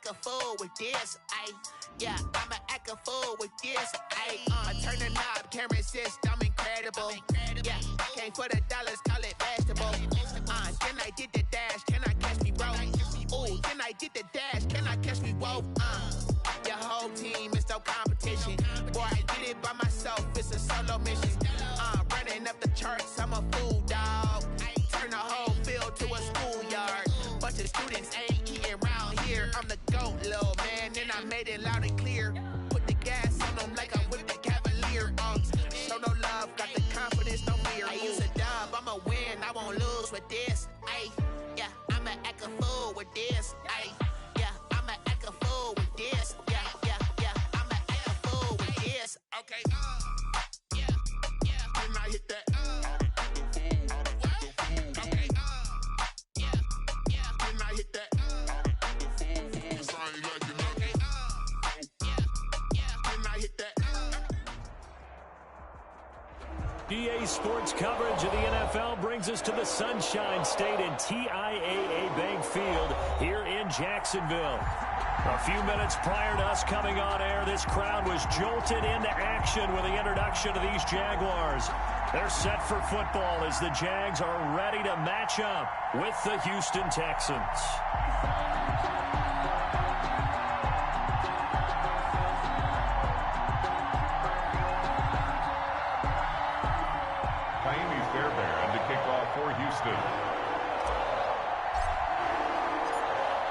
act a fool with this, ayy. Yeah, I'ma act a fool with this, ayy. I turn the knob, camera assist, I'm incredible. Yeah, came for the dollars, call it basketball. Then I did the dash, can I catch me, bro? Ooh, then I did the dash, can I catch me, whoa? Your whole team is no competition. Boy, I did it by myself, it's a solo mission. Running up the charts, I'm a fool, dog. Turn the whole field to a schoolyard. Bunch of students ain't eating around here. I'm the GOAT, little man, and I made it loud and clear. Put the gas on them like I'm with the Cavalier. Show no love, got the confidence, no fear. I use a dub, I'ma win, I won't lose with this. Ay, yeah, I'ma act a fool with this. Ay, yeah, I'ma act a fool with this. Yeah, yeah, yeah, I'ma act a fool with this. Okay, yeah, yeah, when I hit that. EA Sports coverage of the NFL brings us to the Sunshine State and TIAA Bank Field here in Jacksonville. A few minutes prior to us coming on air, this crowd was jolted into action with the introduction of these Jaguars. They're set for football as the Jags are ready to match up with the Houston Texans.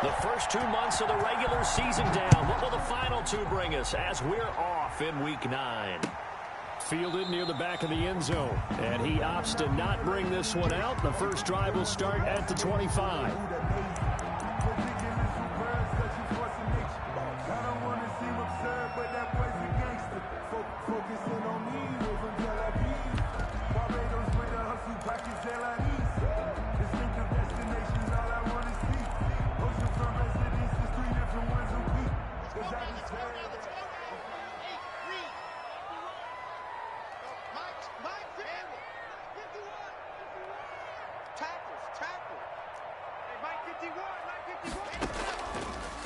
The first 2 months of the regular season down. What will the final two bring us as we're off in Week 9? Fielded near the back of the end zone, and he opts to not bring this one out. The first drive will start at the 25.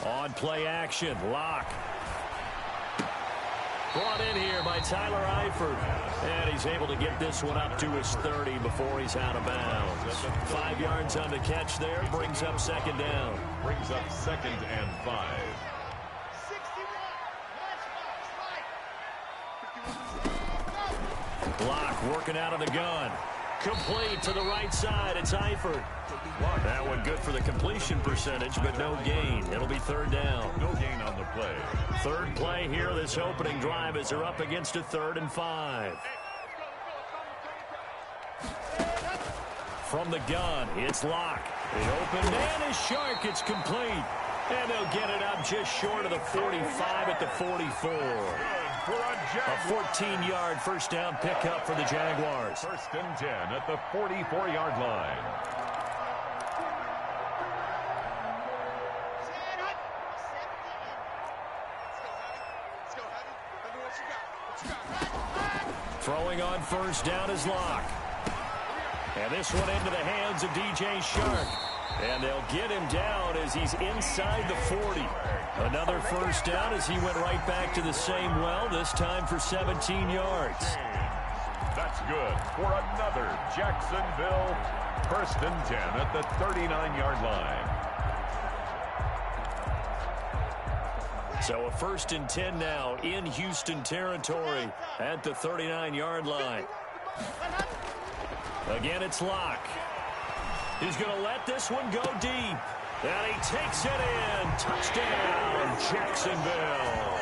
On play action, Locke. Brought in here by Tyler Eifert. And he's able to get this one up to his 30 before he's out of bounds. 5 yards on the catch there, brings up second down. Brings up 2nd and 5. Locke working out of the gun. Complete to the right side. It's Eifert. That one good for the completion percentage, but no gain. It'll be third down. No gain on the play. Third play here, this opening drive, as they're up against a 3rd and 5. From the gun, it's Locke. The open man is Shark. It's complete. And they'll get it up just short of the 45 at the 44. A 14-yard first down pickup for the Jaguars. 1st and 10 at the 44-yard line. Throwing on first down is Locke. And this one into the hands of DJ Shark. And they'll get him down as he's inside the 40. Another first down as he went right back to the same well, this time for 17 yards. That's good for another Jacksonville 1st and 10 at the 39-yard line. So a 1st and 10 now in Houston territory at the 39-yard line. Again, it's Locke. He's going to let this one go deep. And he takes it in. Touchdown, Jacksonville.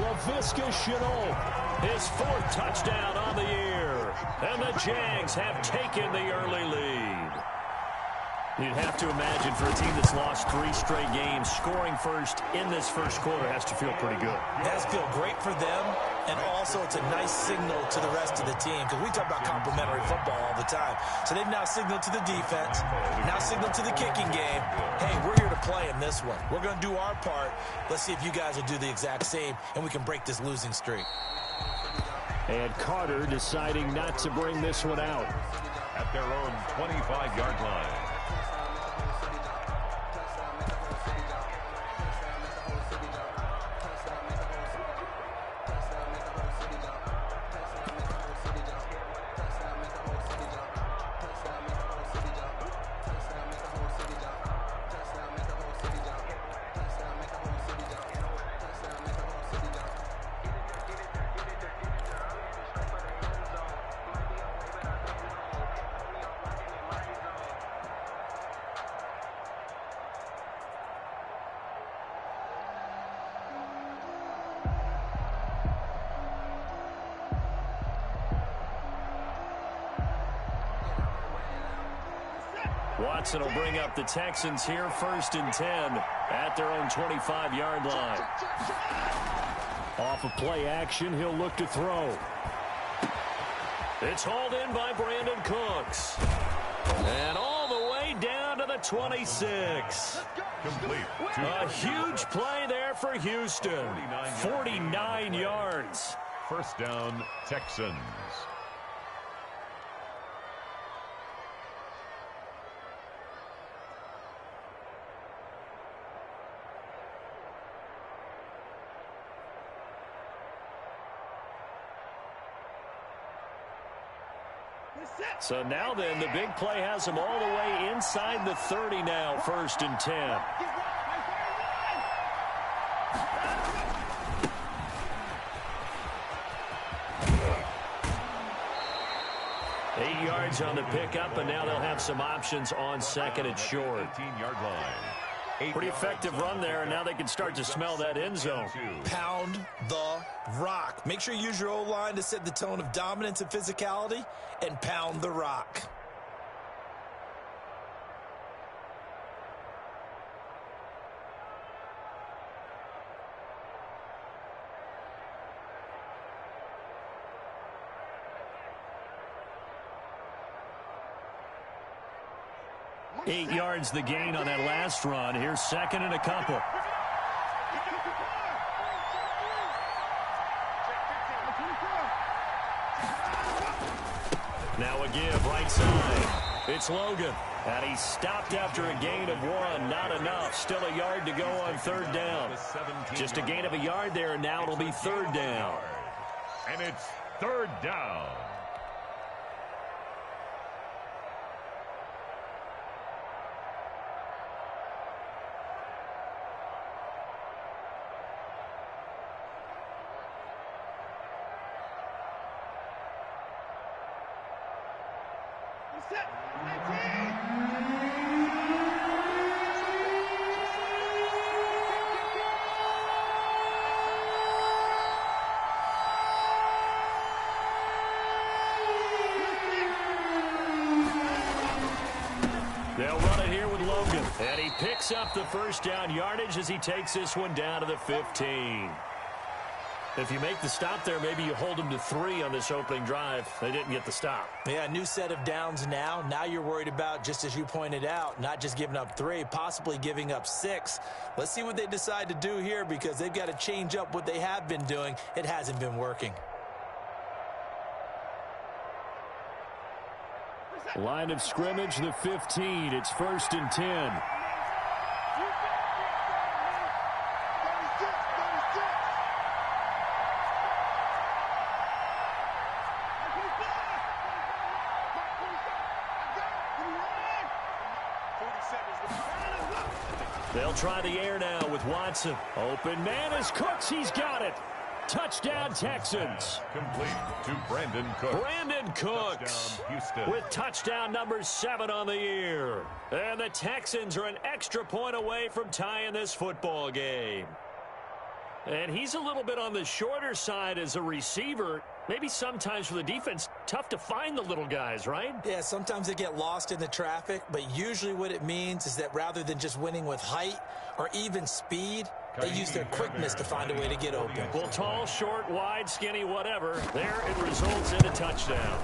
Laviska Shenault, his 4th touchdown on the year. And the Jags have taken the early lead. You'd have to imagine for a team that's lost 3 straight games, scoring first in this first quarter has to feel pretty good. It has to feel great for them, and also it's a nice signal to the rest of the team, because we talk about complementary football all the time. So they've now signaled to the defense, now signaled to the kicking game, hey, we're here to play in this one. We're going to do our part. Let's see if you guys will do the exact same, and we can break this losing streak. And Carter deciding not to bring this one out. At their own 25-yard line. Watson will bring up the Texans here 1st and 10 at their own 25-yard line. Off of play action, he'll look to throw. It's hauled in by Brandon Cooks. And all the way down to the 26. Complete. A huge play there for Houston. 49 yards. First down, Texans. So now then, the big play has him all the way inside the 30 now, 1st and 10. Eight yards on the pickup, and now they'll have some options on 2nd and short. 18-yard line. Pretty effective run there, and now they can start to smell that end zone. Pound the rock. Make sure you use your O-line to set the tone of dominance and physicality, and pound the rock. Eight yards the gain on that last run. Here's 2nd and a couple. Now a give, right side. It's Logan. And he stopped after a gain of 1. Not enough. Still a yard to go on 3rd down. Just a gain of a yard there, and now it'll be 3rd down. And it's 3rd down. They'll run it here with Logan. And he picks up the 1st down yardage as he takes this one down to the 15. If you make the stop there, maybe you hold them to 3 on this opening drive. They didn't get the stop. Yeah, new set of downs now. Now you're worried about, just as you pointed out, not just giving up 3, possibly giving up 6. Let's see what they decide to do here, because they've got to change up what they have been doing. It hasn't been working. Line of scrimmage, the 15. It's 1st and 10. They'll try the air now with Watson. Open man is Cooks. He's got it. Touchdown, Texans. Complete to Brandon Cooks. Brandon Cooks with touchdown number 7 on the year. And the Texans are an extra point away from tying this football game. And he's a little bit on the shorter side as a receiver. Maybe sometimes for the defense, tough to find the little guys, right? Yeah, sometimes they get lost in the traffic, but usually what it means is that rather than just winning with height or even speed, they use their quickness to find a way to get open. Well, tall, short, wide, skinny, whatever. There it results in a touchdown.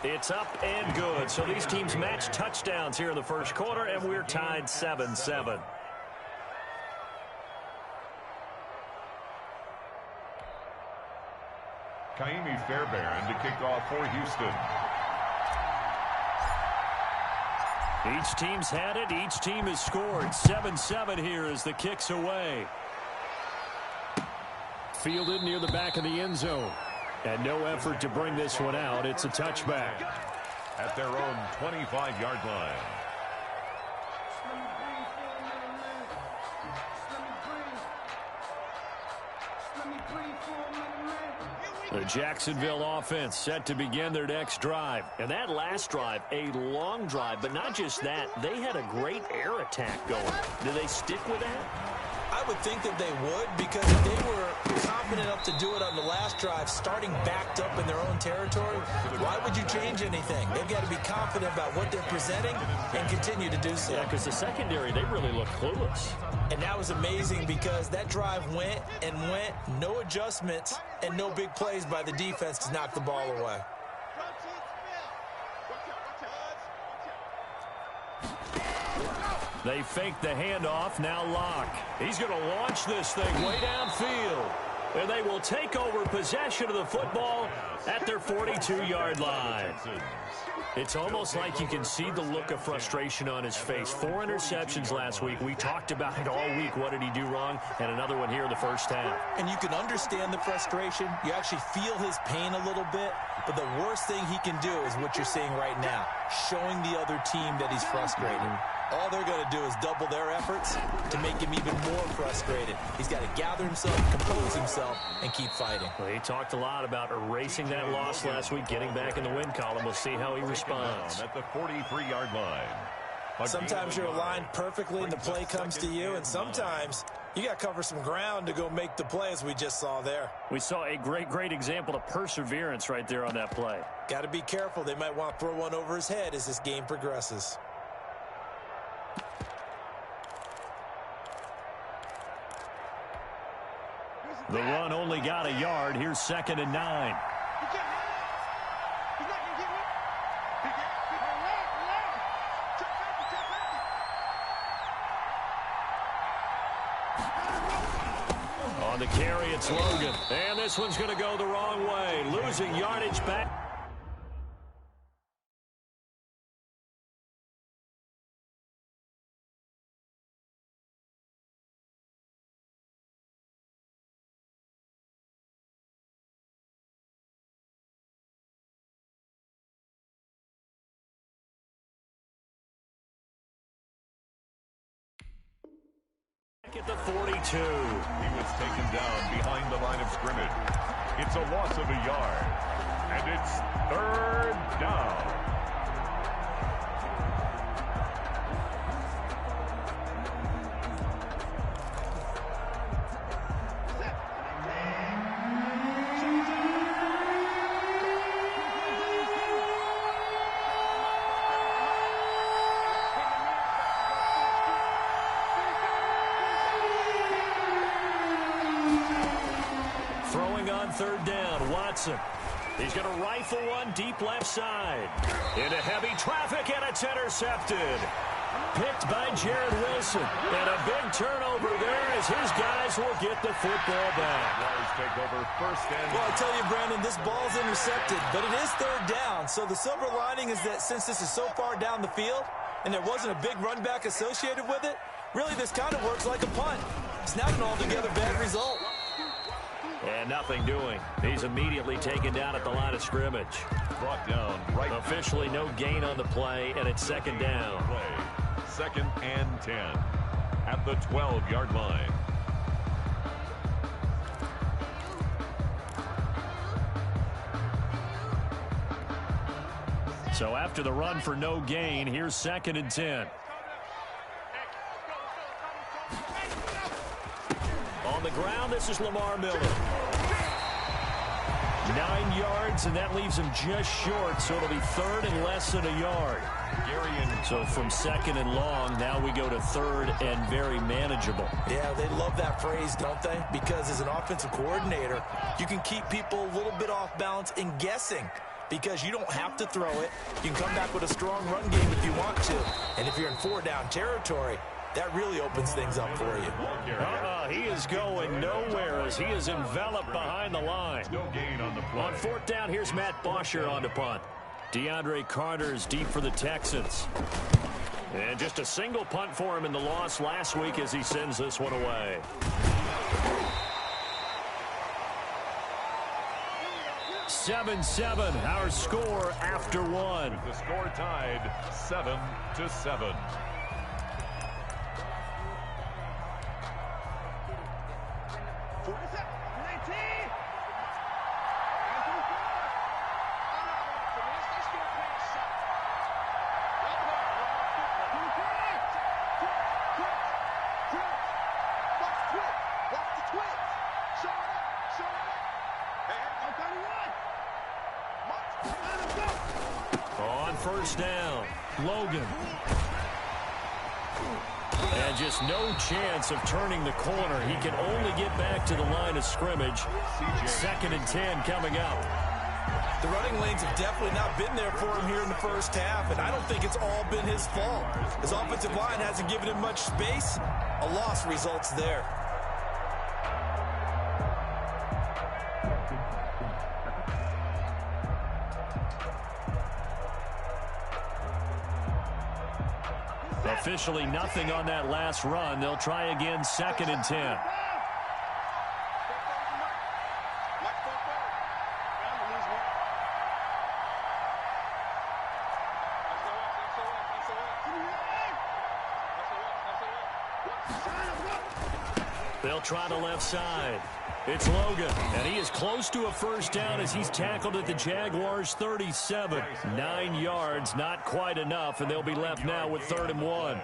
It's up and good. So these teams match touchdowns here in the first quarter, and we're tied 7-7. Kaimi Fairbairn to kick off for Houston. Each team's had it. Each team has scored. 7-7 here as the kick's away. Fielded near the back of the end zone. And no effort to bring this one out. It's a touchback. At their own 25-yard line. The Jacksonville offense set to begin their next drive. And that last drive, a long drive. But not just that, they had a great air attack going. Do they stick with that? I I would think that they would, because if they were confident enough to do it on the last drive, starting backed up in their own territory, why would you change anything? They've got to be confident about what they're presenting and continue to do so. Yeah, because the secondary, they really look clueless. And that was amazing because that drive went and went, no adjustments and no big plays by the defense to knock the ball away. They fake the handoff, now Locke. He's going to launch this thing way downfield. And they will take over possession of the football at their 42-yard line. It's almost like you can see the look of frustration on his face. 4 interceptions last week. We talked about it all week. What did he do wrong? And another one here in the first half. And you can understand the frustration. You actually feel his pain a little bit. But the worst thing he can do is what you're seeing right now, showing the other team that he's frustrated. All they're going to do is double their efforts to make him even more frustrated. He's got to gather himself, compose himself, and keep fighting. Well, he talked a lot about erasing that loss last week, getting back in the win column. We'll see how he responds. At the 43-yard line. Sometimes you're aligned perfectly and the play comes to you, and sometimes you got to cover some ground to go make the play, as we just saw there. We saw a great example of perseverance right there on that play. Got to be careful. They might want to throw one over his head as this game progresses. The run only got a yard. Here's 2nd and 9. On the carry, it's Logan. And this one's going to go the wrong way. Losing yardage back. At the 42. He was taken down behind the line of scrimmage. It's a loss of a yard. And it's 3rd down. On 3rd down, Watson. He's going to rifle one deep left side. Into heavy traffic, and it's intercepted. Picked by Jared Wilson. And a big turnover there as his guys will get the football back. Take over 1st and... Well, I tell you, Brandon, this ball's intercepted, but it is 3rd down. So the silver lining is that since this is so far down the field and there wasn't a big run back associated with it, really this kind of works like a punt. It's not an altogether bad result. And nothing doing. He's immediately taken down at the line of scrimmage. Brought down right. Officially no gain on the play, and it's 2nd down. Play. 2nd and 10 at the 12-yard line. So after the run for no gain, here's 2nd and 10. On the ground, this is Lamar Miller. 9 yards, and that leaves him just short, so it'll be 3rd and less than a yard. So from 2nd and long, now we go to 3rd and very manageable. Yeah, they love that phrase, don't they? Because as an offensive coordinator, you can keep people a little bit off balance and guessing. Because you don't have to throw it. You can come back with a strong run game if you want to. And if you're in 4-down territory, that really opens things up for you. He is going nowhere as he is enveloped behind the line. No gain on the play. On 4th down, here's Matt Bosher on the punt. DeAndre Carter is deep for the Texans. And just a single punt for him in the loss last week as he sends this one away. Seven, our score after one. The score tied 7-7. first down. Logan. And just no chance of turning the corner. He can only get back to the line of scrimmage. 2nd and 10 coming up. The running lanes have definitely not been there for him here in the first half, and I don't think it's all been his fault. His offensive line hasn't given him much space. A loss results there. Officially nothing on that last run. They'll try again, 2nd and 10. They'll try the left side. It's Logan, and he is close to a first down as he's tackled at the Jaguars' 37. 9 yards, not quite enough, and they'll be left now with 3rd and 1.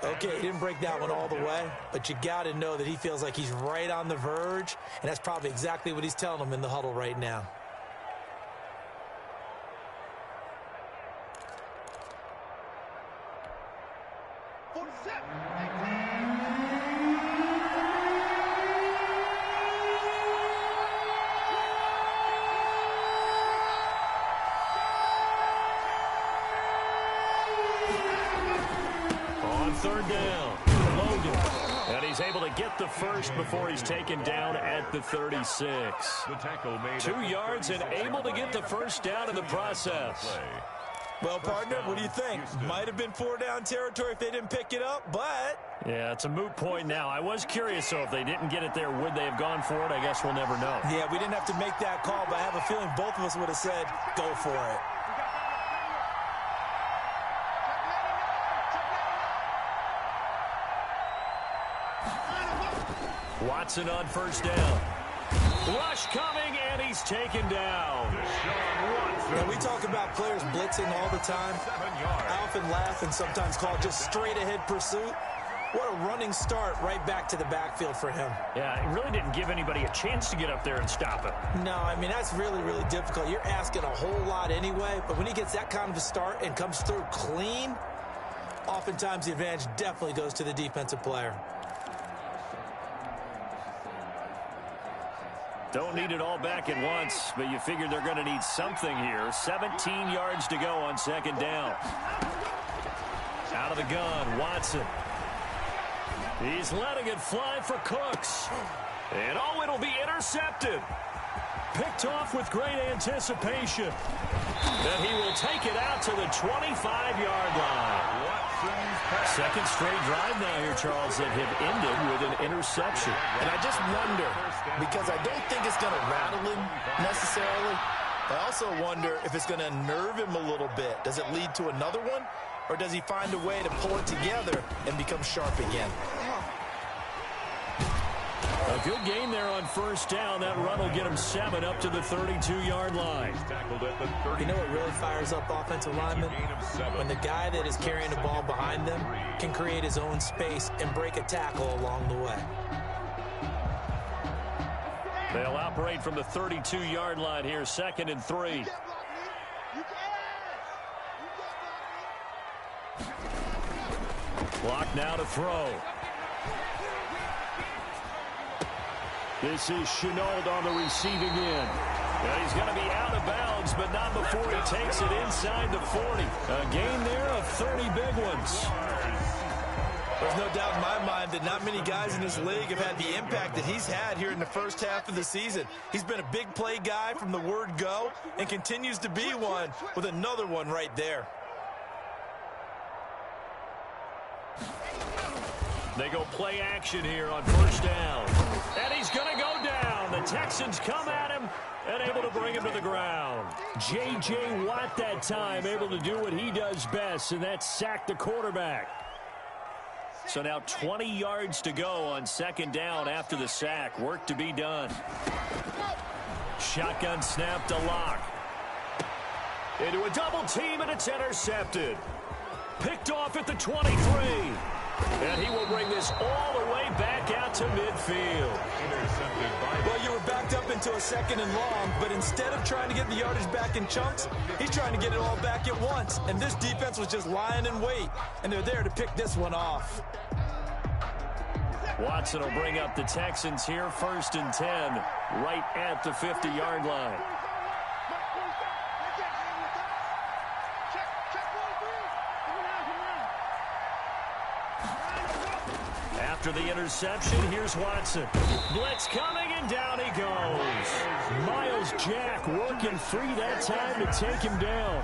Okay, he didn't break that one all the way, but you got to know that he feels like he's right on the verge, and that's probably exactly what he's telling them in the huddle right now. Third down, Logan. And he's able to get the first before he's taken down at the 36. 2 yards and able to get the first down in the process. Well, partner, what do you think? Might have been 4-down territory if they didn't pick it up, but... Yeah, it's a moot point now. I was curious, so if they didn't get it there, would they have gone for it? I guess we'll never know. Yeah, we didn't have to make that call, but I have a feeling both of us would have said, go for it. Watson on first down. Rush coming, and he's taken down. When we talk about players blitzing all the time, I often laugh and sometimes call it just straight-ahead pursuit. What a running start right back to the backfield for him. Yeah, it really didn't give anybody a chance to get up there and stop him. No, I mean, that's really, really difficult. You're asking a whole lot anyway, but when he gets that kind of a start and comes through clean, oftentimes the advantage definitely goes to the defensive player. Don't need it all back at once, but you figure they're going to need something here. 17 yards to go on 2nd down. Out of the gun, Watson. He's letting it fly for Cooks. And oh, it'll be intercepted. Picked off with great anticipation. Then he will take it out to the 25-yard line. Second straight drive now here, Charles, that have ended with an interception. And I just wonder, because I don't think it's going to rattle him necessarily, I also wonder if it's going to nerve him a little bit. Does it lead to another one, or does he find a way to pull it together and become sharp again? A good gain there on first down. That run will get him 7 up to the 32-yard line. You know what really fires up offensive linemen? When the guy that is carrying the ball behind them can create his own space and break a tackle along the way. They'll operate from the 32-yard line here, 2nd and 3. Clock now to throw. This is Chenault on the receiving end. And he's going to be out of bounds, but not before he takes it inside the 40. A gain there of 30 big ones. There's no doubt in my mind that not many guys in this league have had the impact that he's had here in the first half of the season. He's been a big play guy from the word go and continues to be one with another one right there. They go play action here on first down. And he's going to go down. The Texans come at him and able to bring him to the ground. J.J. Watt that time able to do what he does best, and that's sack the quarterback. So now 20 yards to go on 2nd down after the sack. Work to be done. Shotgun snap to Locke. Into a double team, and it's intercepted. Picked off at the 23. And he will bring this all the way back out to midfield. Intercepted by... Well, you were backed up into a 2nd and long, but instead of trying to get the yardage back in chunks, he's trying to get it all back at once. And this defense was just lying in wait, and they're there to pick this one off. Watson will bring up the Texans here, 1st and 10, right at the 50-yard line. After the interception, here's Watson. Blitz coming, and down he goes. Miles Jack working free that time to take him down.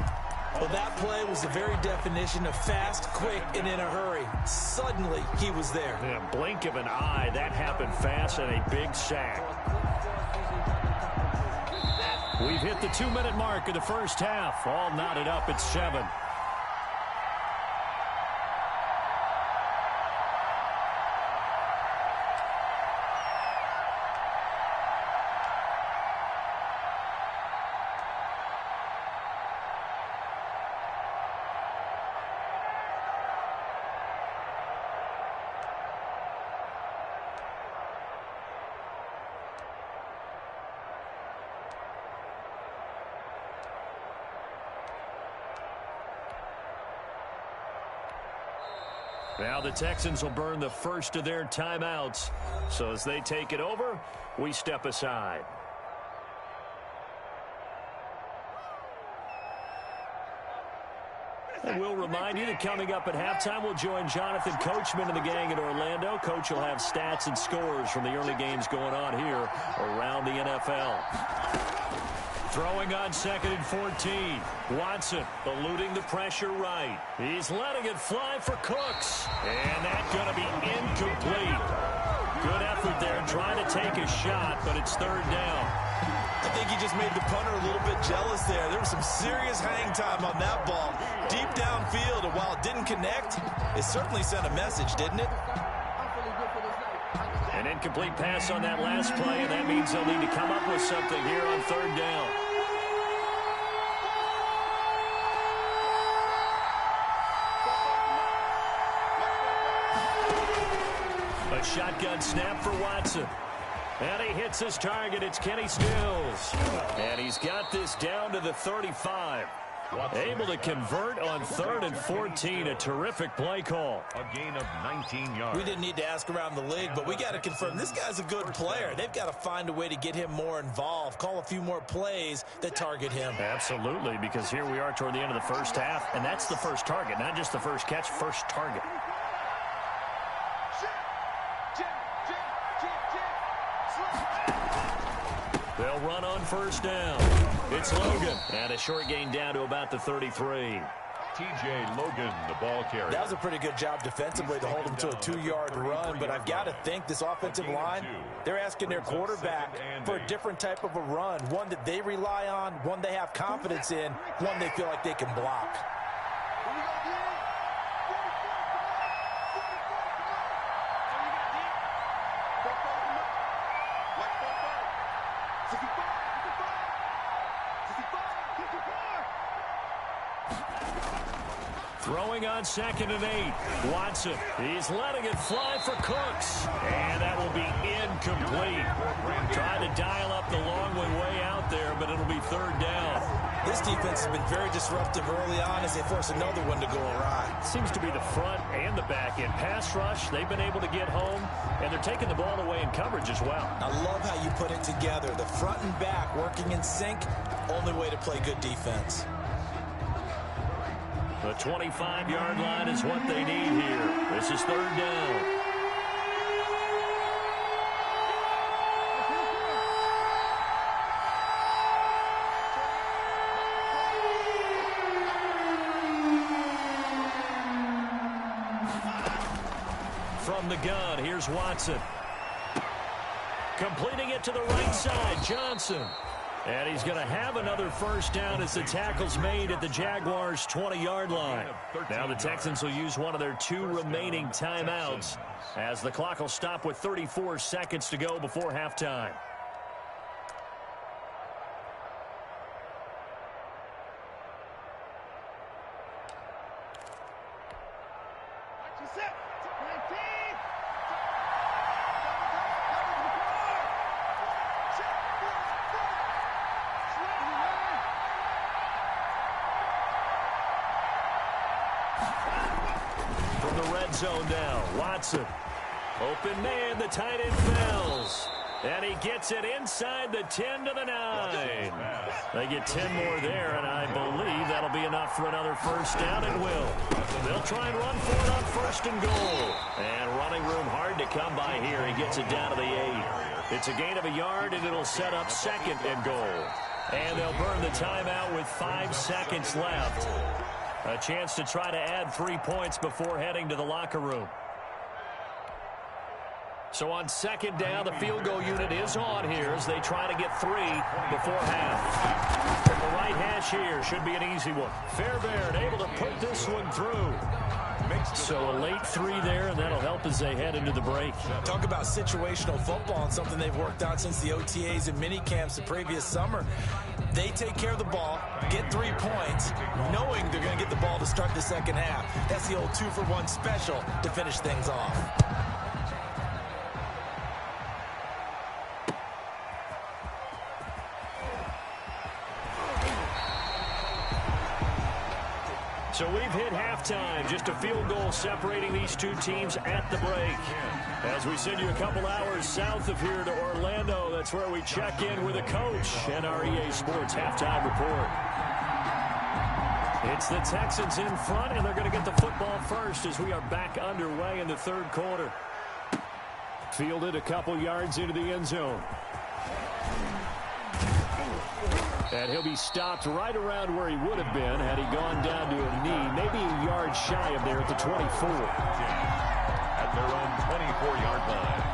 Well, that play was the very definition of fast, quick, and in a hurry. Suddenly, he was there. In a blink of an eye, that happened fast, and a big sack. We've hit the 2-minute mark of the first half. All knotted up at 7. Now the Texans will burn the first of their timeouts. So as they take it over, we step aside. And we'll remind you that coming up at halftime, we'll join Jonathan Coachman and the gang in Orlando. Coach will have stats and scores from the early games going on here around the NFL. Throwing on 2nd and 14. Watson eluding the pressure right. He's letting it fly for Cooks. And that's going to be incomplete. Good effort there trying to take a shot, but it's 3rd down. I think he just made the punter a little bit jealous there. There was some serious hang time on that ball. Deep downfield, and while it didn't connect, it certainly sent a message, didn't it? An incomplete pass on that last play, and that means they'll need to come up with something here on 3rd down. A shotgun snap for Watson. And he hits his target. It's Kenny Stills. And he's got this down to the 35. Able to convert on 3rd and 14. A terrific play call. A gain of 19 yards. We didn't need to ask around the league, but we got to confirm this guy's a good player. They've got to find a way to get him more involved. Call a few more plays that target him. Absolutely, because here we are toward the end of the first half, and that's the first target, not just the first catch, first target. They'll run on 1st down. It's Logan. And a short gain down to about the 33. T.J. Logan, the ball carrier. That was a pretty good job defensively to hold him to a 2-yard run, but I've got to think this offensive line, they're asking their quarterback for a different type of a run, one that they rely on, one they have confidence in, one they feel like they can block. Throwing on 2nd and 8. Watson, he's letting it fly for Cooks. And that will be incomplete. Trying to dial up the long one way out there, but it'll be 3rd down. This defense has been very disruptive early on as they force another one to go awry. Seems to be the front and the back end. Pass rush, they've been able to get home, and they're taking the ball away in coverage as well. I love how you put it together. The front and back working in sync, only way to play good defense. The 25-yard line is what they need here. This is 3rd down. From the gun, here's Watson. Completing it to the right side, Johnson. And he's going to have another 1st down as the tackle's made at the Jaguars' 20-yard line. Now the Texans will use one of their 2 remaining timeouts as the clock will stop with 34 seconds to go before halftime. zone now. Watson. Open man, the tight end Fells. And he gets it inside the 10 to the 9. They get 10 more there, and I believe that'll be enough for another first down. It will. They'll try and run for it on first and goal. And running room hard to come by here. He gets it down to the 8. It's a gain of a yard, and it'll set up second and goal. And they'll burn the timeout with 5 seconds left. A chance to try to add 3 points before heading to the locker room. So on second down, the field goal unit is on here as they try to get 3 before half. From the right hash here should be an easy one. Fairbairn able to put this one through. So a late 3 there, and that'll help as they head into the break. Talk about situational football and something they've worked on since the OTAs and mini camps the previous summer. They take care of the ball, get 3 points, knowing they're going to get the ball to start the second half. That's the old 2-for-1 special to finish things off. So we've hit halftime, just a field goal separating these two teams at the break. As we send you a couple hours south of here to Orlando, that's where we check in with a coach and our EA Sports halftime report. It's the Texans in front, and they're going to get the football first as we are back underway in the third quarter. Fielded a couple yards into the end zone. And he'll be stopped right around where he would have been had he gone down to a knee, maybe a yard shy of there at the 24. At their own 24-yard line.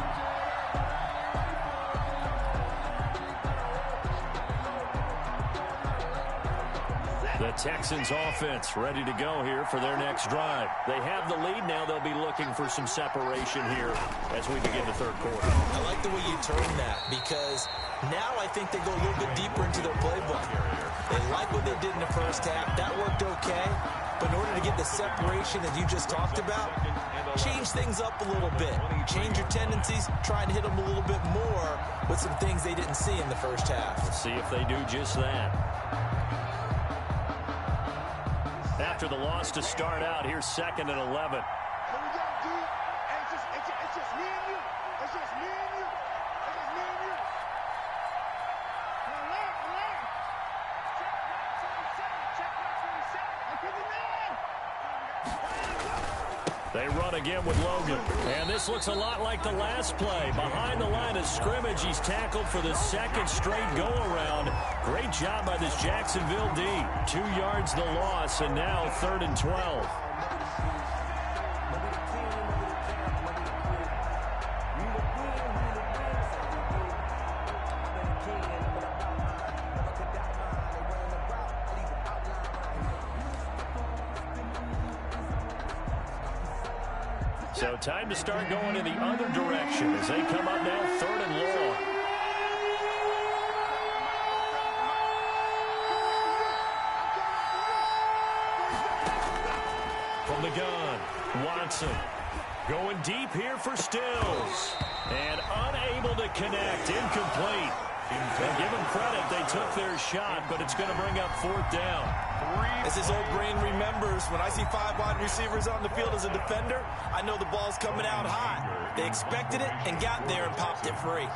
The Texans offense ready to go here for their next drive. They have the lead now. They'll be looking for some separation here as we begin the third quarter. I like the way you turn that because now I think they go a little bit deeper into their playbook. They like what they did in the first half. That worked okay. But in order to get the separation that you just talked about, change things up a little bit. Change your tendencies. Try and hit them a little bit more with some things they didn't see in the first half. Let's see if they do just that. After the loss to start out, here's 2nd and 11. They run again with Logan. And this looks a lot like the last play. Behind the line of scrimmage, he's tackled for the second straight go-around. Great job by this Jacksonville D. 2 yards the loss, and now 3rd and 12. So time to start going in the other direction as they come up now 3rd and long. From the gun, Watson going deep here for Stills. And unable to connect, incomplete. And give them credit, they took their shot, but it's going to bring up 4th down. As his old brain remembers, when I see 5 wide receivers on the field as a defender, I know the ball's coming out hot. They expected it and got there and popped it free.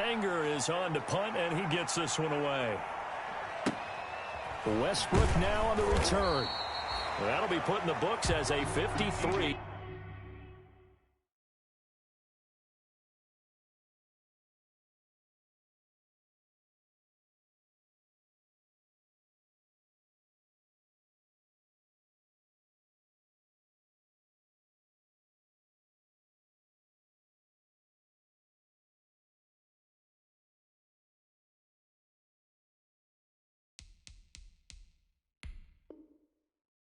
Anger is on to punt, and he gets this one away. Westbrook now on the return. That'll be put in the books as a 53.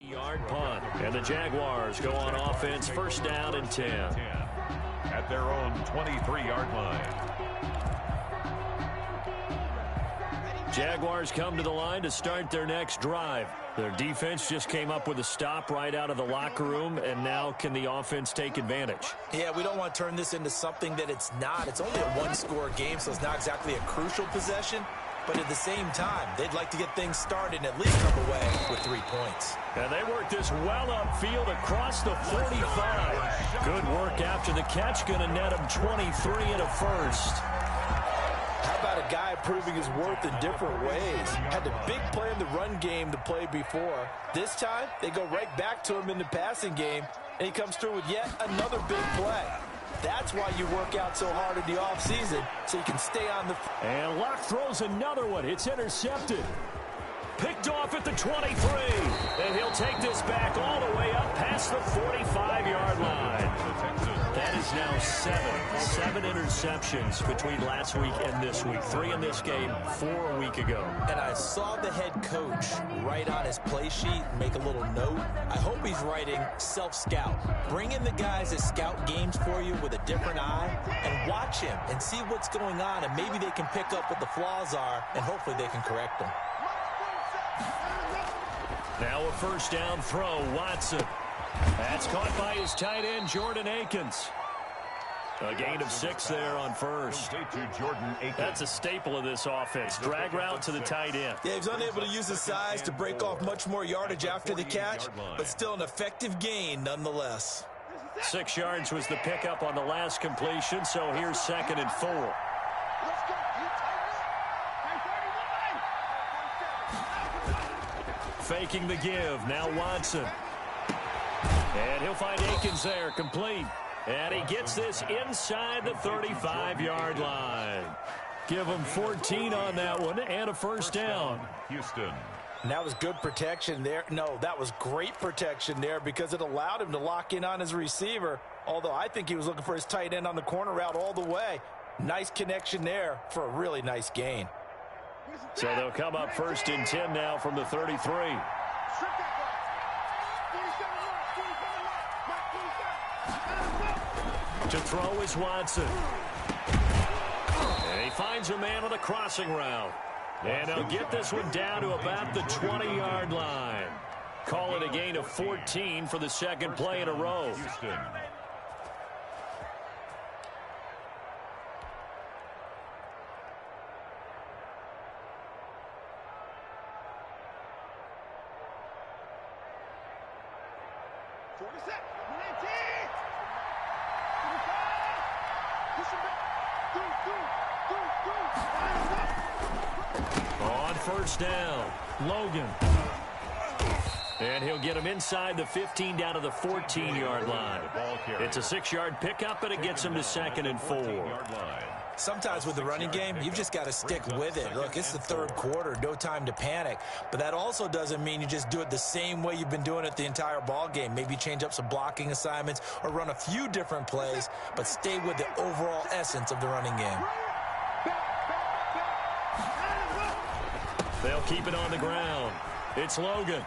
Yard punt, and the Jaguars go on offense, 1st down and 10. At their own 23-yard line. Jaguars come to the line to start their next drive. Their defense just came up with a stop right out of the locker room, and now can the offense take advantage? Yeah, we don't want to turn this into something that it's not. It's only a 1-score game, so it's not exactly a crucial possession. but at the same time, they'd like to get things started and at least come away with 3 points. And they work this well upfield across the 45. Good work after the catch. Going to net him 23 and a first. How about a guy proving his worth in different ways? Had the big play in the run game to play before. This time, they go right back to him in the passing game, and he comes through with yet another big play. That's why you work out so hard in the offseason, so you can stay on the... And Locke throws another one. It's intercepted. Picked off at the 23. And he'll take this back all the way up past the 45-yard line. That is now 7 interceptions between last week and this week. 3 in this game, 4 a week ago. And I saw the head coach write on his play sheet, make a little note. I hope he's writing self-scout. Bring in the guys that scout games for you with a different eye and watch him and see what's going on, and maybe they can pick up what the flaws are, and hopefully they can correct them. Now a first down throw, Watson. That's caught by his tight end, Jordan Akins. A gain of 6 there on first. That's a staple of this offense. Drag route to the tight end. Yeah, he's unable to use his size to break off much more yardage after the catch, but still an effective gain nonetheless. 6 yards was the pickup on the last completion, so here's 2nd and 4. Faking the give. Now Watson. And he'll find Akins there, complete. And he gets this inside the 35-yard line. Give him 14 on that one and a first down. Houston. And that was good protection there. No, that was great protection there because it allowed him to lock in on his receiver, although I think he was looking for his tight end on the corner route all the way. Nice connection there for a really nice gain. So they'll come up 1st and 10 now from the 33. To throw is Watson. And he finds a man on the crossing route. And he'll get this one down to about the 20-yard line. Call it a gain of 14 for the second play in a row. Houston. On first down, Logan. And he'll get him inside the 15 down to the 14-yard line. It's a 6-yard pickup, and it gets him to 2nd and 4. Sometimes with the running game, you've just got to stick with it. Look, it's the 3rd quarter, no time to panic. But that also doesn't mean you just do it the same way you've been doing it the entire ball game. Maybe change up some blocking assignments or run a few different plays, but stay with the overall essence of the running game. They'll keep it on the ground. It's Logan.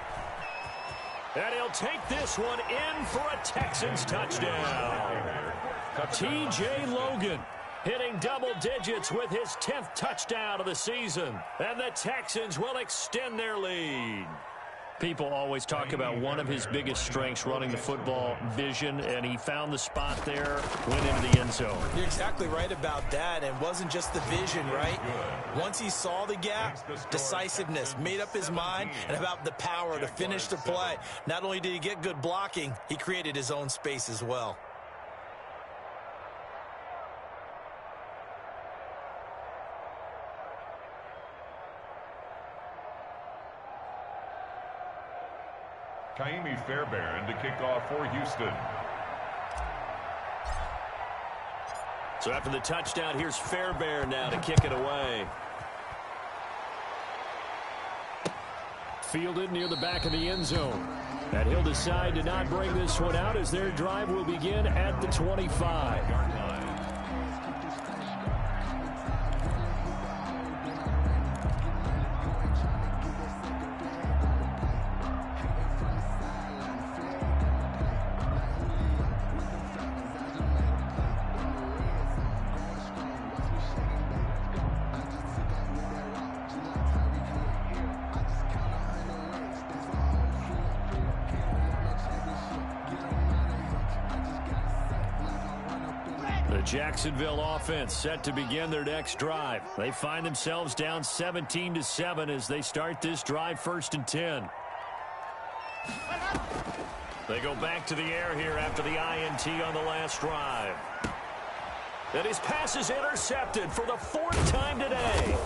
And he'll take this one in for a Texans touchdown. T.J. Logan hitting double digits with his 10th touchdown of the season. And the Texans will extend their lead. People always talk about one of his biggest strengths, running the football, vision, and he found the spot there, went into the end zone. You're exactly right about that, and wasn't just the vision, right? Once he saw the gap, decisiveness, made up his mind, and about the power to finish the play. Not only did he get good blocking, he created his own space as well. Kaimi Fairbairn to kick off for Houston. So after the touchdown, here's Fairbairn now to kick it away. Fielded near the back of the end zone. And he'll decide to not bring this one out as their drive will begin at the 25. The Jacksonville offense set to begin their next drive. They find themselves down 17-7 as they start this drive 1st and 10. They go back to the air here after the INT on the last drive. And his pass is intercepted for the 4th time today.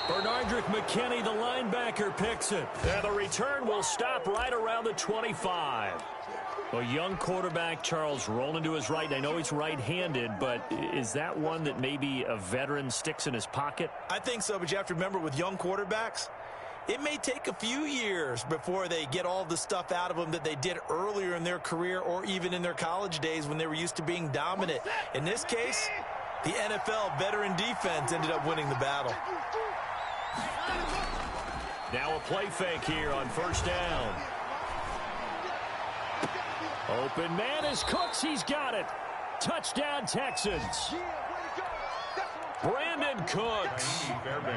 Bernardrick McKinney, the linebacker, picks it. And the return will stop right around the 25. A young quarterback, Charles, rolling to his right. I know he's right-handed, but is that one that maybe a veteran sticks in his pocket? I think so, but you have to remember with young quarterbacks, it may take a few years before they get all the stuff out of them that they did earlier in their career or even in their college days when they were used to being dominant. In this case, the NFL veteran defense ended up winning the battle. Now a play fake here on 1st down. Open man is Cooks. He's got it. Touchdown, Texans. Brandon Cooks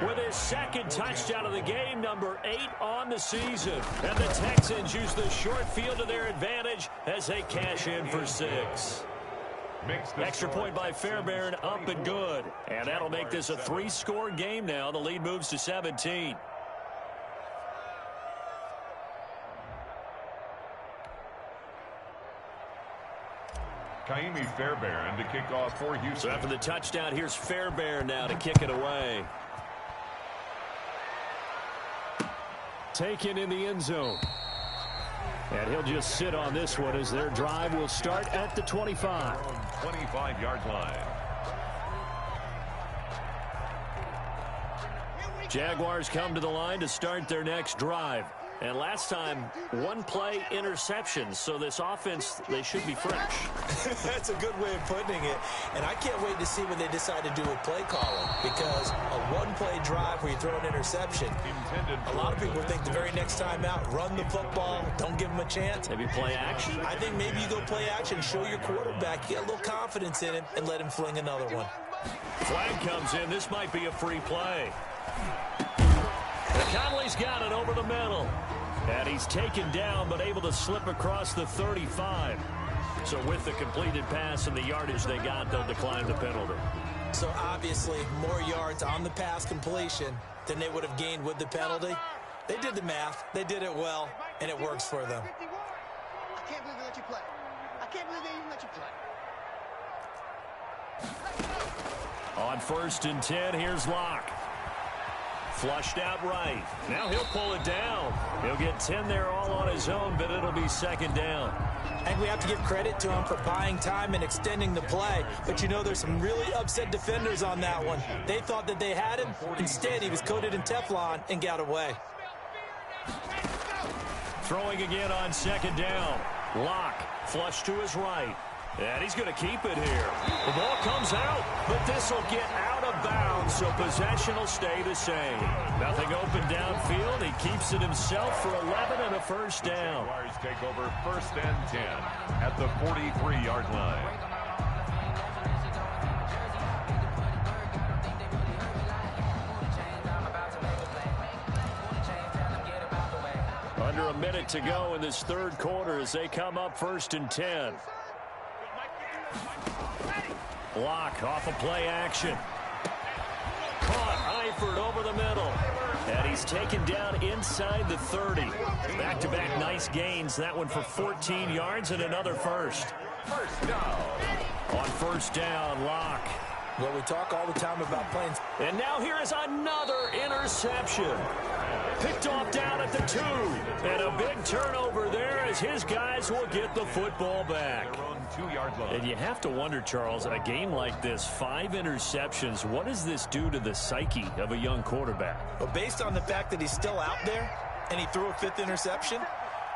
with his 2nd touchdown of the game, number 8 on the season. And the Texans use the short field to their advantage as they cash in for 6. Extra point by Fairbairn, up and good. And that'll make this a 3-score game now. The lead moves to 17. Kaimi Fairbairn to kick off for Houston. So after the touchdown, here's Fairbairn now to kick it away. Taken in the end zone. And he'll just sit on this one as their drive will start at the 25. 25-yard line. Jaguars come to the line to start their next drive. And last time, 1 play interception. So this offense, they should be fresh. That's a good way of putting it. And I can't wait to see what they decide to do with play calling. Because a 1-play drive where you throw an interception, a lot of people think the very next time out, run the football, don't give them a chance. Maybe play action? I think maybe you go play action, show your quarterback, get a little confidence in him, and let him fling another one. Flag comes in. This might be a free play. Conley's got it over the middle. And he's taken down, but able to slip across the 35. So with the completed pass and the yardage they got, they'll decline the penalty. So obviously, more yards on the pass completion than they would have gained with the penalty. They did the math. They did it well, and it works for them. I can't believe they let you play. I can't believe they even let you play. On 1st and 10, here's Locke. Flushed out right. Now he'll pull it down. He'll get 10 there all on his own, but it'll be 2nd down. And we have to give credit to him for buying time and extending the play. But you know, there's some really upset defenders on that one. They thought that they had him. Instead, he was coated in Teflon and got away. Throwing again on 2nd down. Locke flushed to his right. And he's going to keep it here. The ball comes out, but this will get out of bounds, so possession will stay the same. Nothing open downfield. He keeps it himself for 11 and a 1st down. Jaguars take over 1st and 10 at the 43-yard line. Under a minute to go in this 3rd quarter as they come up 1st and 10. Block off a play action. Caught Eifert over the middle. And he's taken down inside the 30. Back-to-back nice gains. That one for 14 yards and another first. First down. On 1st down, Locke. Well, we talk all the time about playing. And now here is another interception. Picked off down at the 2. And a big turnover there as his guys will get the football back. 2-yard line. And you have to wonder, Charles, a game like this, 5 interceptions, what does this do to the psyche of a young quarterback? Well, based on the fact that he's still out there and he threw a 5th interception,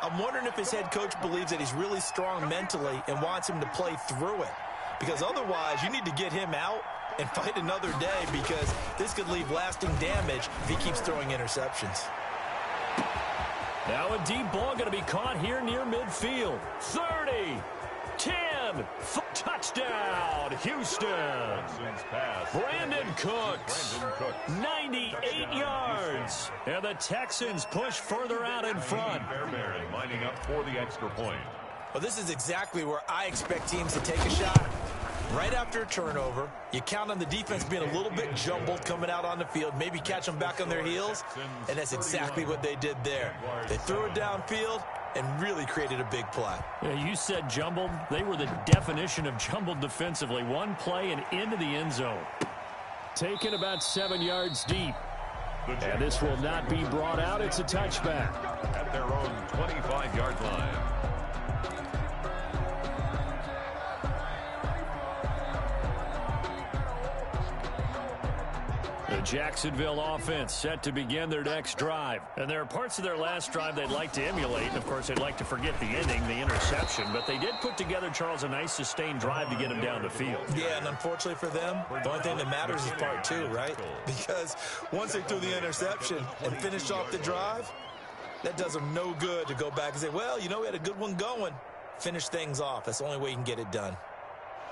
I'm wondering if his head coach believes that he's really strong mentally and wants him to play through it. Because otherwise, you need to get him out and fight another day, because this could leave lasting damage if he keeps throwing interceptions. Now a deep ball going to be caught here near midfield. 30, 10, touchdown, Houston. Brandon Cooks, 98 yards. And the Texans push further out in front. Fairbairn lining up for the extra point. Well, this is exactly where I expect teams to take a shot. right after a turnover. You count on the defense being a little bit jumbled coming out on the field, maybe catch them back on their heels, and that's exactly what they did there. They threw it downfield and really created a big play. Yeah, you said jumbled. They were the definition of jumbled defensively. One play and into the end zone. Taken about 7 yards deep. And this will not be brought out. It's a touchback. At their own 25-yard line. The Jacksonville offense set to begin their next drive. And there are parts of their last drive they'd like to emulate. And, of course, they'd like to forget the ending, the interception. But they did put together, Charles, a nice sustained drive to get them down the field. Yeah, and unfortunately for them, the only thing that matters is part two, right? Because once they threw the interception and finished off the drive, that does them no good to go back and say, well, you know, we had a good one going. Finish things off. That's the only way you can get it done.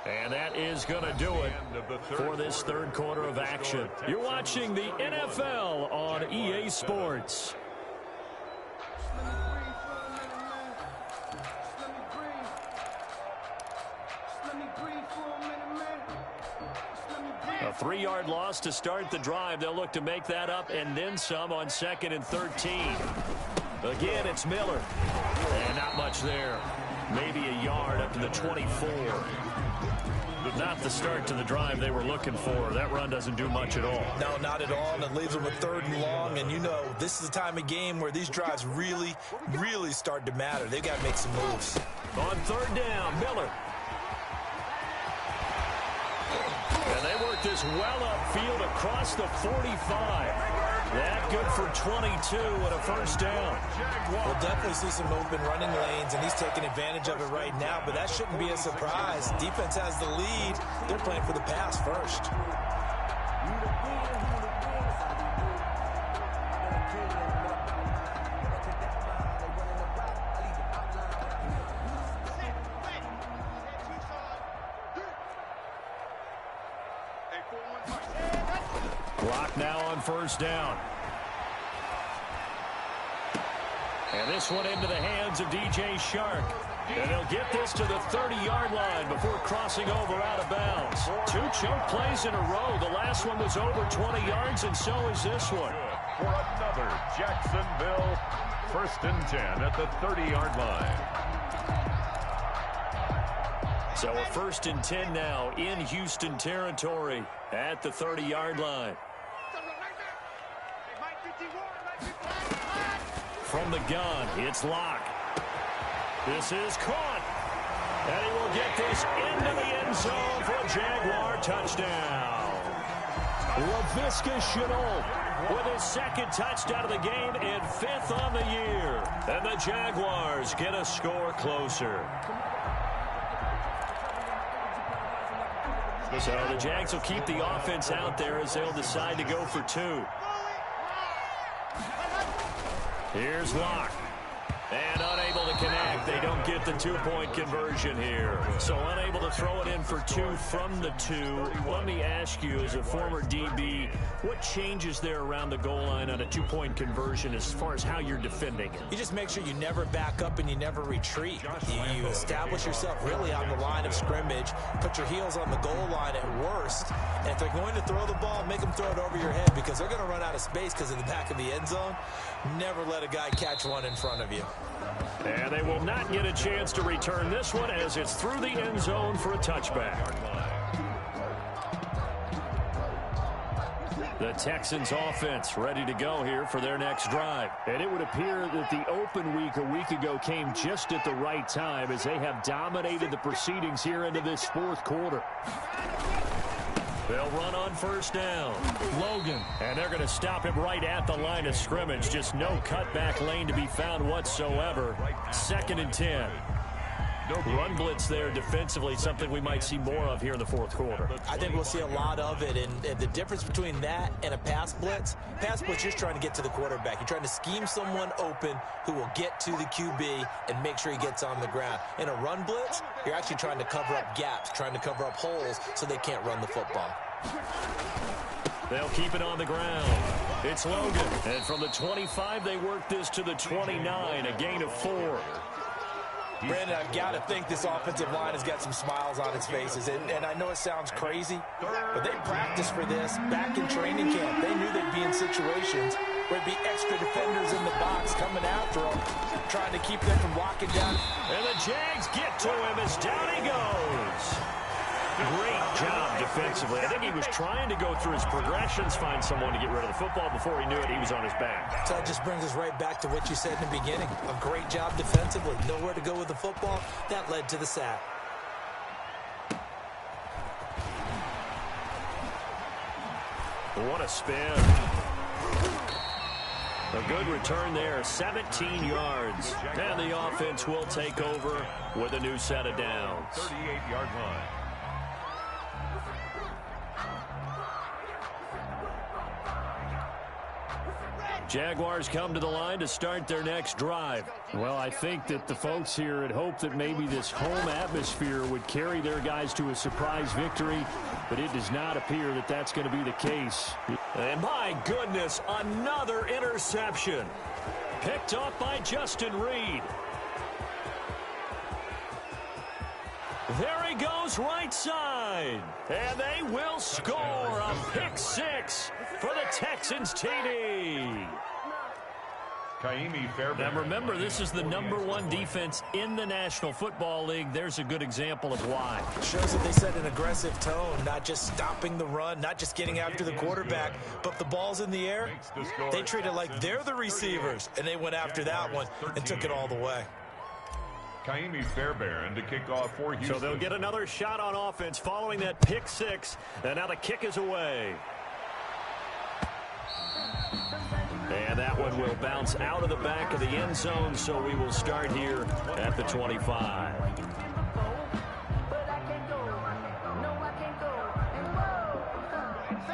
And that is going to do it for this third quarter of action. You're watching the NFL on EA Sports. A 3-yard loss to start the drive. They'll look to make that up and then some on 2nd and 13. Again, it's Miller. And not much there. Maybe a yard up to the 24. Not the start to the drive they were looking for. That run doesn't do much at all. No, not at all, and it leaves them with 3rd and long. And you know, this is the time of game where these drives really, really start to matter. They've got to make some moves. On 3rd down, Miller. And they work this well upfield across the 45. That good for 22 and a first down. We'll definitely see some open running lanes, and he's taking advantage of it right now, but that shouldn't be a surprise. Defense has the lead. They're playing for the pass first. Clock now on 1st down. And this one into the hands of DJ Shark. And they'll get this to the 30-yard line before crossing over out of bounds. 2 choke plays in a row. The last one was over 20 yards, and so is this one. For another Jacksonville 1st and 10 at the 30-yard line. So a 1st and 10 now in Houston territory at the 30-yard line. From the gun, it's Locke. This is caught. And he will get this into the end zone for a Jaguar touchdown. Laviska Shenault with his 2nd touchdown of the game and 5th on the year. And the Jaguars get a score closer. So the Jags will keep the offense out there as they'll decide to go for 2. Here's Locke. And unable to connect. They don't get the 2-point conversion here. So unable to throw it in for 2 from the 2. Let me ask you, as a former DB, what changes there around the goal line on a 2-point conversion as far as how you're defending it? You just make sure you never back up and you never retreat. You establish yourself really on the line of scrimmage, put your heels on the goal line at worst, and if they're going to throw the ball, make them throw it over your head because they're going to run out of space because in the back of the end zone, never let a guy catch one in front of you. And they will not get a chance to return this one as it's through the end zone for a touchback. The Texans offense ready to go here for their next drive. And it would appear that the open week a week ago came just at the right time as they have dominated the proceedings here into this 4th quarter. They'll run on 1st down. Logan. And they're going to stop him right at the line of scrimmage. Just no cutback lane to be found whatsoever. 2nd and 10. Run blitz there defensively, something we might see more of here in the 4th quarter. I think we'll see a lot of it, and the difference between that and a pass blitz, you're just trying to get to the quarterback. You're trying to scheme someone open who will get to the QB and make sure he gets on the ground. In a run blitz, you're actually trying to cover up gaps, trying to cover up holes so they can't run the football. They'll keep it on the ground. It's Logan. And from the 25, they work this to the 29, a gain of 4. Brandon, I've got to think this offensive line has got some smiles on its faces. And I know it sounds crazy, but they practiced for this back in training camp. They knew they'd be in situations where there'd be extra defenders in the box coming after them, trying to keep them from walking down. And the Jags get to him as down he goes. Great job defensively. I think he was trying to go through his progressions, find someone to get rid of the football. Before he knew it, he was on his back. So that just brings us right back to what you said in the beginning. A great job defensively. Nowhere to go with the football. That led to the sack. What a spin. A good return there, 17 yards. And the offense will take over with a new set of downs. 38-yard line. Jaguars come to the line to start their next drive. Well, I think that the folks here had hoped that maybe this home atmosphere would carry their guys to a surprise victory, but it does not appear that that's going to be the case. And my goodness, another interception. Picked off by Justin Reed. There he goes, right side. And they will score a pick six for the Texans TD. Now remember, this is the #1 defense in the National Football League. There's a good example of why. It shows that they set an aggressive tone, not just stopping the run, not just getting after the quarterback, but if the ball's in the air, they treat it like they're the receivers, and they went after that one and took it all the way. Kaimi Fairbairn to kick off for Houston. So they'll get another shot on offense following that pick six, and now the kick is away. And that one will bounce out of the back of the end zone, so we will start here at the 25.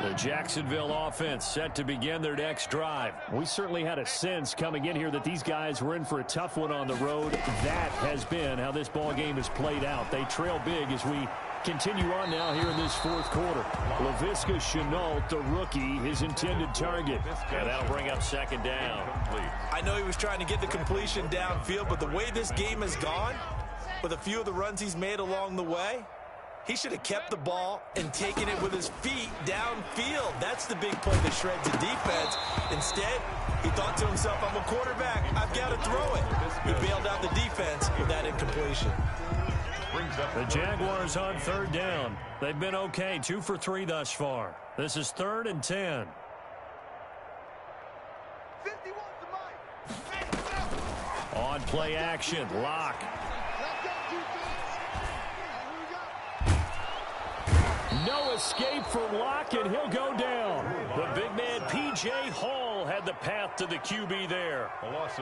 The Jacksonville offense set to begin their next drive. We certainly had a sense coming in here that these guys were in for a tough one on the road. That has been how this ball game has played out. They trail big as we continue on now here in this fourth quarter. Laviska Shenault, the rookie, his intended target. And that'll bring up second down. I know he was trying to get the completion downfield, but the way this game has gone, with a few of the runs he's made along the way, he should have kept the ball and taken it with his feet downfield. That's the big play that shreds the defense. Instead, he thought to himself, I'm a quarterback. I've got to throw it. He bailed out the defense with that incompletion. The Jaguars on third down. They've been okay, 2 for 3 thus far. This is 3rd and 10. 51's On play action, Lock. No escape for Locke, and he'll go down. The big man, P.J. Hall, had the path to the QB there.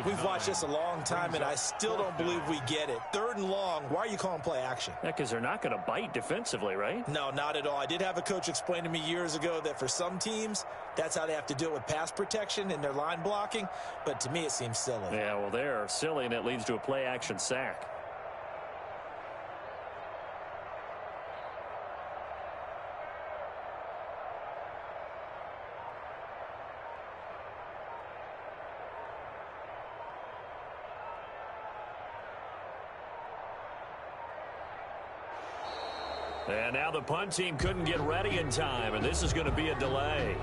We've watched this a long time, and I still don't believe we get it. 3rd and long, why are you calling play action? Yeah, because they're not going to bite defensively, right? No, not at all. I did have a coach explain to me years ago that for some teams, that's how they have to deal with pass protection and their line blocking, but to me it seems silly. Yeah, well, they're silly, and it leads to a play action sack. And now the punt team couldn't get ready in time, and this is going to be a delay.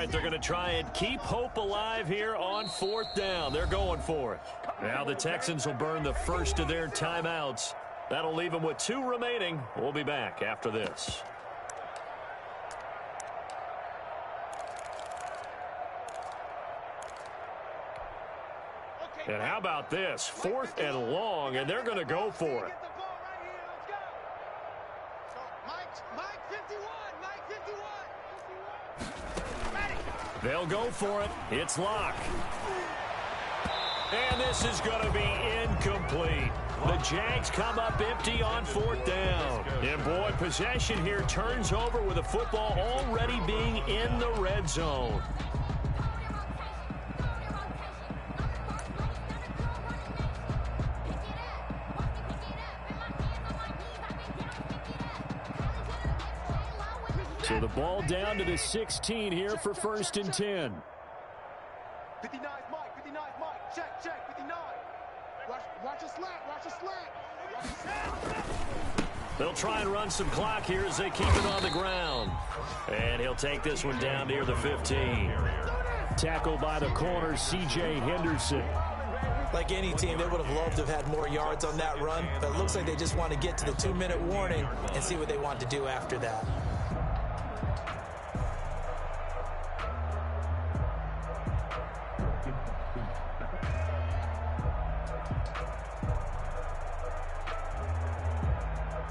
right, they're going to try and keep hope alive here on 4th down. They're going for it. Now the Texans will burn the first of their timeouts. That'll leave them with 2 remaining. We'll be back after this. And how about this? 4th and long, and they're going to go for it. They'll go for it. It's Locke. And this is going to be incomplete. The Jags come up empty on 4th down. And boy, possession here turns over with the football already being in the red zone. So the ball down to the 16 here for 1st and 10. 59, Mike. 59, Mike. Check. 59. Watch a slant. They'll try and run some clock here as they keep it on the ground. And he'll take this one down near the 15. Tackled by the corner, C.J. Henderson. Like any team, they would have loved to have had more yards on that run, but it looks like they just want to get to the 2-minute warning and see what they want to do after that.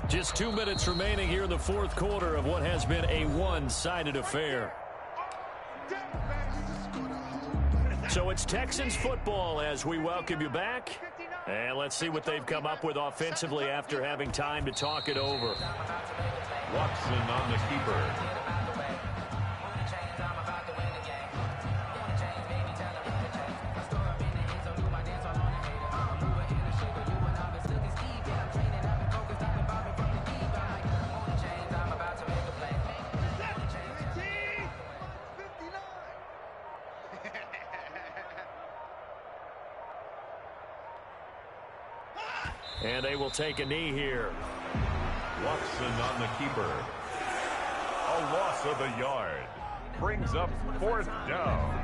Just 2 minutes remaining here in the 4th quarter of what has been a one-sided affair. So it's Texans football as we welcome you back. And let's see what they've come up with offensively after having time to talk it over. Watson on the keeper. And they will take a knee here. Watson on the keeper. A loss of a yard. Brings up 4th down.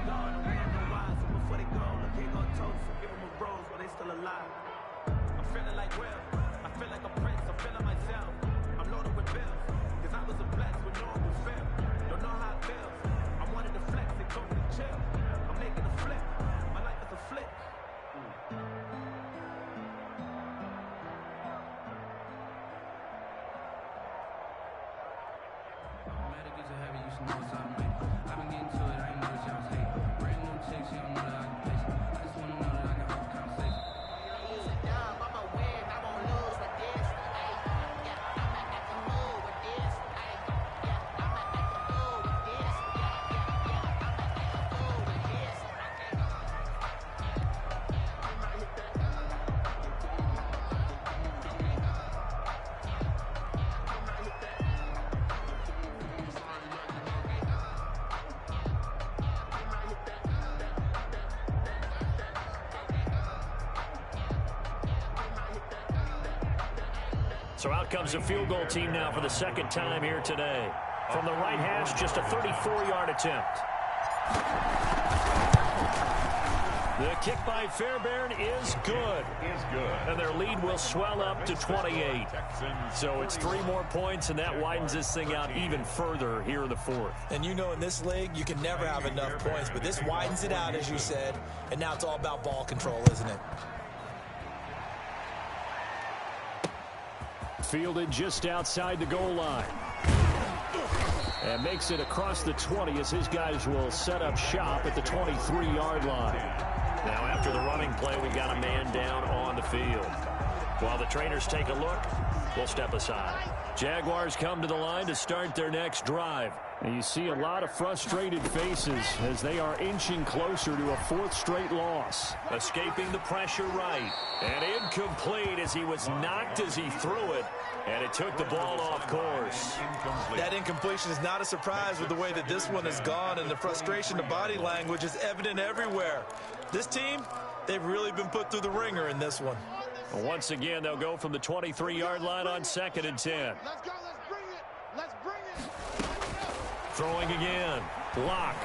So out comes a field goal team now for the 2nd time here today. From the right hash, just a 34-yard attempt. The kick by Fairbairn is good. And their lead will swell up to 28. So it's 3 more points, and that widens this thing out even further here in the 4th. And you know in this league, you can never have enough points, but this widens it out, as you said, and now it's all about ball control, isn't it? Fielded just outside the goal line. And makes it across the 20 as his guys will set up shop at the 23-yard line. Now after the running play, we've got a man down on the field. While the trainers take a look, we'll step aside. Jaguars come to the line to start their next drive. And you see a lot of frustrated faces as they are inching closer to a 4th straight loss. Escaping the pressure right. And incomplete as he was knocked as he threw it. And it took the ball off course. That incompletion is not a surprise with the way that this one has gone, and the frustration, the body language is evident everywhere. This team, they've really been put through the ringer in this one. Once again, they'll go from the 23-yard line on 2nd and 10. Let's go. Let's bring it. Throwing again. Block.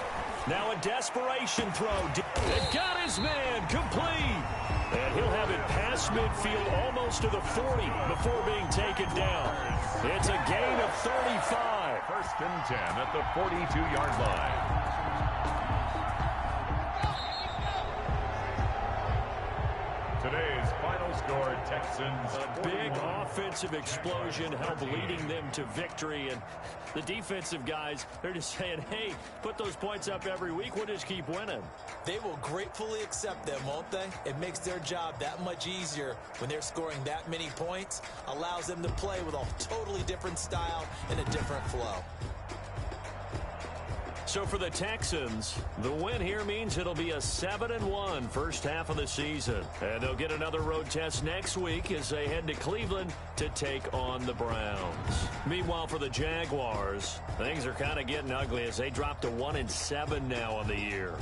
Now a desperation throw. It got his man complete. And he'll have it past midfield almost to the 40 before being taken down. It's a gain of 35. First and 10 at the 42-yard line. Today's final score, Texans. A big offensive explosion helped leading them to victory. And the defensive guys, they're just saying, hey, put those points up every week. We'll just keep winning. They will gratefully accept them, won't they? It makes their job that much easier when they're scoring that many points. Allows them to play with a totally different style and a different flow. So for the Texans, the win here means it'll be a 7-1 first half of the season. And they'll get another road test next week as they head to Cleveland to take on the Browns. Meanwhile, for the Jaguars, things are kind of getting ugly as they drop to 1-7 now on the year.